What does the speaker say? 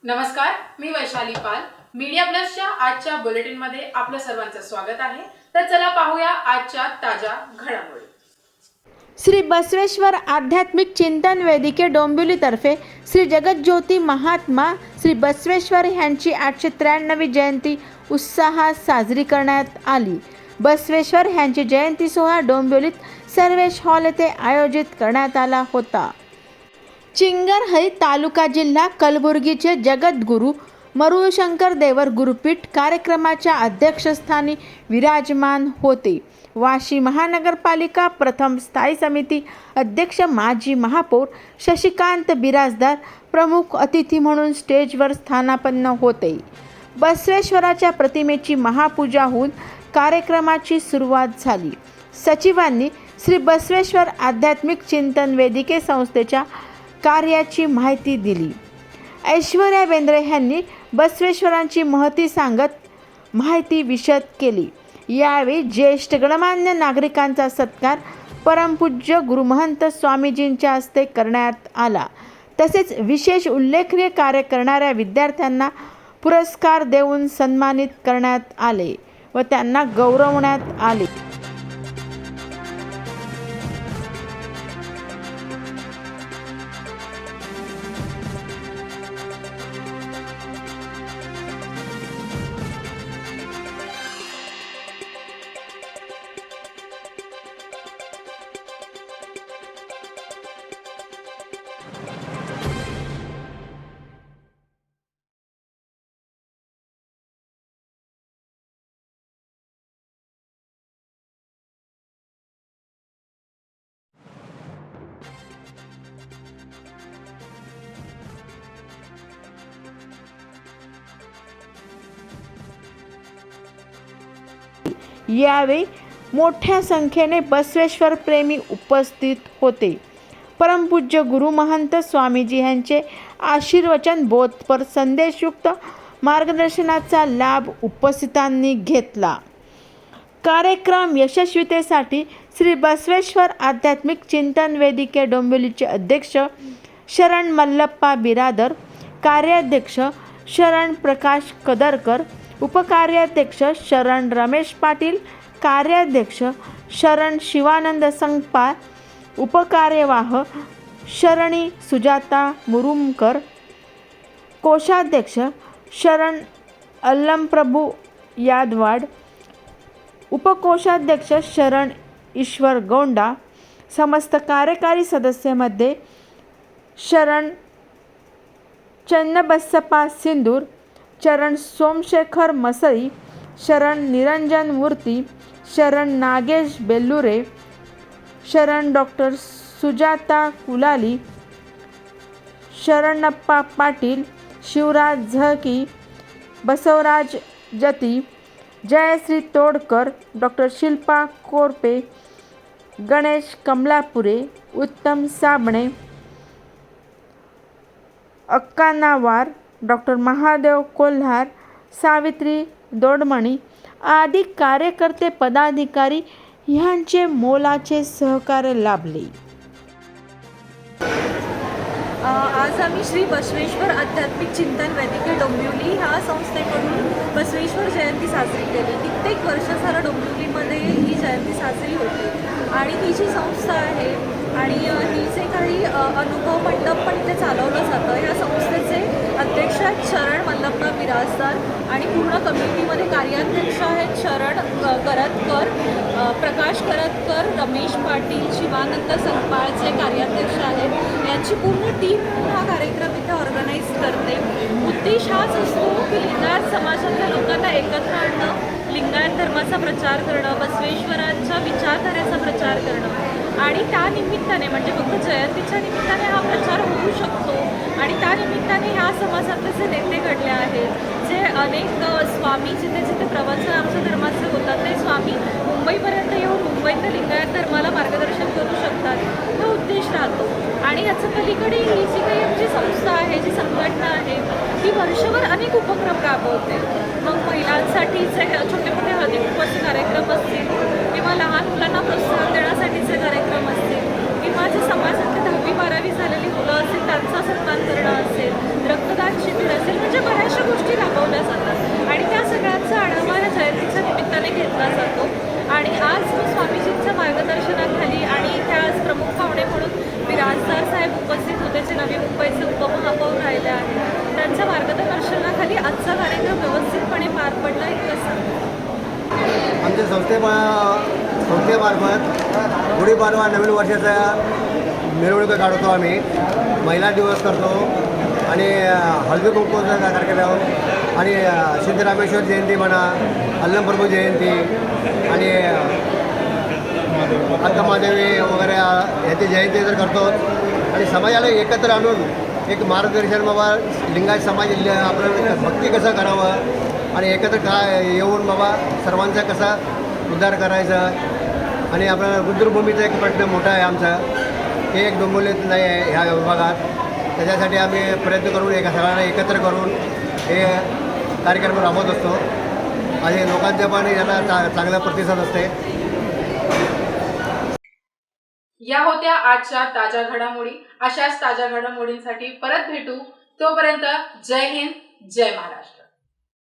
नमस्कार, मी वैशाली पाल. मीडिया प्लसच्या आजच्या बुलेटिनमध्ये आपलं सर्वांचं स्वागत आहे. तर चला पाहूया आजच्या ताज्या घडामोडी. श्री बसवेश्वर आध्यात्मिक चिंतन वेदिके डोंबिवलीतर्फे श्री जगज्योती महात्मा श्री बसवेश्वर यांची 893वी जयंती उत्साहात साजरी करण्यात आली. बसवेश्वर यांची जयंती सोहळा डोंबिवलीत सर्वेश हॉल येथे आयोजित करण्यात आला होता. चिंगरहरी तालुका जिल्हा कलबुर्गीचे जगद्गुरू मरुळशंकर देवर गुरुपीठ कार्यक्रमाच्या अध्यक्षस्थानी विराजमान होते. वाशी महानगरपालिका प्रथम स्थायी समिती अध्यक्ष माजी महापौर शशिकांत बिराजदार प्रमुख अतिथी म्हणून स्टेजवर स्थानापन्न होते. बसवेश्वराच्या प्रतिमेची महापूजा होऊन कार्यक्रमाची सुरुवात झाली. सचिवांनी श्री बसवेश्वर आध्यात्मिक चिंतन वेदिके संस्थेच्या कार्याची माहिती दिली. ऐश्वर्या बेंद्रे यांनी बसवेश्वरांची महती सांगत माहिती विशद केली. यावेळी ज्येष्ठ गणमान्य नागरिकांचा सत्कार परमपूज्य गुरुमहंत स्वामीजींच्या हस्ते करण्यात आला. तसेच विशेष उल्लेखनीय कार्य करणाऱ्या विद्यार्थ्यांना पुरस्कार देऊन सन्मानित करण्यात आले व त्यांना गौरवण्यात आले. यावेळी मोठ्या संख्येने बसवेश्वर प्रेमी उपस्थित होते. परमपूज्य गुरुमहंत स्वामीजी यांचे आशीर्वचन बोधपर संदेशयुक्त मार्गदर्शनाचा लाभ उपस्थितांनी घेतला. कार्यक्रम यशस्वीतेसाठी श्री बसवेश्वर आध्यात्मिक चिंतन वेदिके डोंबिवलीचे अध्यक्ष शरण मल्लप्पा बिरादर, कार्याध्यक्ष शरण प्रकाश कदरकर, उपकार्याध्यक्ष शरण रमेश पाटील, कार्याध्यक्ष शरण शिवानंद संगपाळ, उपकार्यवाह शरणी सुजाता मुरुमकर, कोषाध्यक्ष शरण अल्लमप्रभू यादवाड, उपकोषाध्यक्ष शरण ईश्वर गौंडा, समस्त कार्यकारी सदस्यामध्ये शरण चन्नबसप्पा सिंदूर, शरण सोमशेखर मसळी, शरण निरंजन मूर्ती, शरण नागेश बेल्लुरे, शरण डॉक्टर सुजाता कुलाली, शरणप्पा पाटील, शिवराज झळकी, बसवराज जती, जयश्री तोडकर, डॉक्टर शिल्पा कोरपे, गणेश कमलापुरे, उत्तम साबणे, अक्का नावार, डॉक्टर महादेव कोल्हार, सावित्री दोडमणी आदी कार्यकर्ते पदाधिकारी यांचे मोलाचे सहकार्य लाभले. आज आम्ही श्री बसवेश्वर आध्यात्मिक चिंतन वेदिके डोंबिवली ह्या संस्थेकडून बसवेश्वर जयंती साजरी केली. कित्येक वर्ष झालं डोंबिवलीमध्ये ही जयंती साजरी होते आणि ही जी संस्था आहे आणि ही जे काही अनुभव मंडप पण इथे चालवलं जातं, ह्या संस्थेचे अध्यक्ष आहेत शरण मल्लप्पा बिराजदार आणि पूर्ण कमिटीमध्ये कार्याध्यक्ष आहेत शरण करतकर, प्रकाश करतकर, रमेश पाटील, शिवानंद संगपाळचे कार्याध्यक्ष आहेत. यांची पूर्ण टीम हा कार्यक्रम इथे ऑर्गनाईज करते. उद्देश हाच असतो की लिंगायत समाजातल्या लोकांना एकत्र आणणं, लिंगायत धर्माचा प्रचार करणं, बसवेश्वरांच्या विचारधारेचा प्रचार करणं आणि त्या निमित्ताने म्हणजे फक्त जयंतीच्या निमित्ताने हा प्रचार होऊ शकतो आणि त्या निमित्ताने ह्या समाजातले जे नेते घडले आहेत, जे अनेक स्वामी जिथे जिथे प्रवचन आमच्या धर्माचे होतात ते स्वामी मुंबईपर्यंत येऊन मुंबईत लिंगायत धर्माला मार्गदर्शन करू शकतात, हा उद्देश राहतो. आणि याच्या पलीकडे ही जी काही आमची संस्था आहे, जी संघटना आहे, ती वर्षभर अनेक उपक्रम राबवते. मग महिलांसाठी जे छोटे मोठे हळदी कुंकवाचे कार्यक्रम असतील किंवा लहान मुलांना प्रोत्साहन देण्यासाठीचे कार्यक्रम असतील किंवा जे समाजातले 10वी 12वी झालेली मुलं असतील त्यांचा सन्मान करणं असेल, रक्तदान शिबिर असेल, उत्साहाने घेतला जातो. आणि आज मी स्वामीजींच्या मार्गदर्शनाखाली आणि इथे आज प्रमुख पाहुणे म्हणून बिराजदार साहेब उपस्थित होते, जे नवी मुंबईचे उपमहापौर राहिले आहेत. त्यांच्या मार्गदर्शनाखाली आजचा कार्यक्रम व्यवस्थितपणे पार पडला इतकं सांगतो. आमच्या संस्थेमार्फत गुढीपाडवा नवीन वर्षाचा मिरवणूक काढतो. आम्ही महिला दिवस करतो आणि हळदी कुंकूचा कार्यक्रम आणि सिद्धरामेश्वर जयंती म्हणा, अल्लमप्रभू जयंती आणि अक्कमादेवी वगैरे ह्याची जयंती तर करतो. आणि समाजाला एकत्र आणून एक मार्गदर्शन बाबा लिंगायत समाज आपलं भक्ती कसं करावं आणि एकत्र येऊन बाबा सर्वांचा कसा उद्धार करायचा. आणि आपला रुद्रभूमीचा एक प्रश्न मोठा आहे आमचा, हे एक डोंबिवलीत नाही आहे ह्या विभागात. त्याच्यासाठी आम्ही प्रयत्न करून सगळ्यांना एकत्र करून हे कार्यक्रम राबवत असतो आणि लोकांच्या पण याला चांगला प्रतिसाद असते. या होत्या आजच्या ताज्या घडामोडी. अशाच ताज्या घडामोडींसाठी परत भेटू. तोपर्यंत जय हिंद, जय महाराष्ट्र.